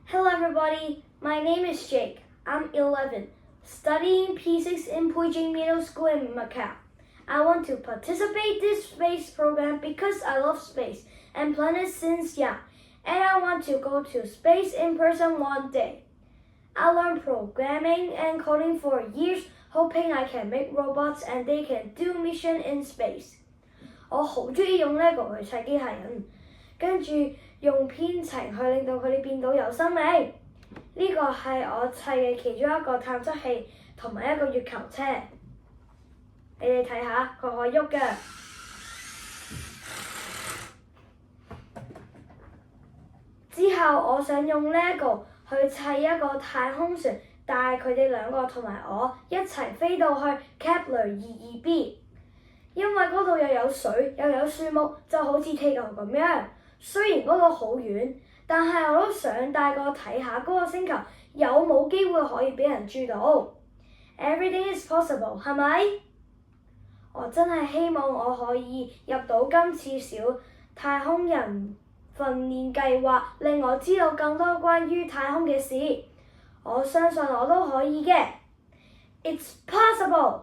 Hello everybody, my name is Jake. I'm 11, studying P6 in Puijing Middle School in Macau. I want to participate in this space program because I love space and planets since young, and I want to go to space in person one day. I learned programming and coding for years, hoping I can make robots and they can do mission in space. 我好中意用 LEGO 去砌機械人，跟住用編程去令到佢哋變到有生命。呢個係我砌嘅其中一個探測器同埋一個月球車。你哋睇下，佢可以喐嘅。之後我想用 LEGO 去砌一個太空船，帶佢哋兩個同埋我一齊飛到去 Kepler 22b。因為嗰度又有水又有樹木，就好似地球咁樣。雖然嗰度好遠，但係我都想帶個睇下嗰個星球有冇機會可以俾人住到。Everything is possible， 係咪？我真係希望我可以入到今次小太空人訓練計劃，令我知道更多關於太空嘅事。我相信我都可以嘅。It's possible！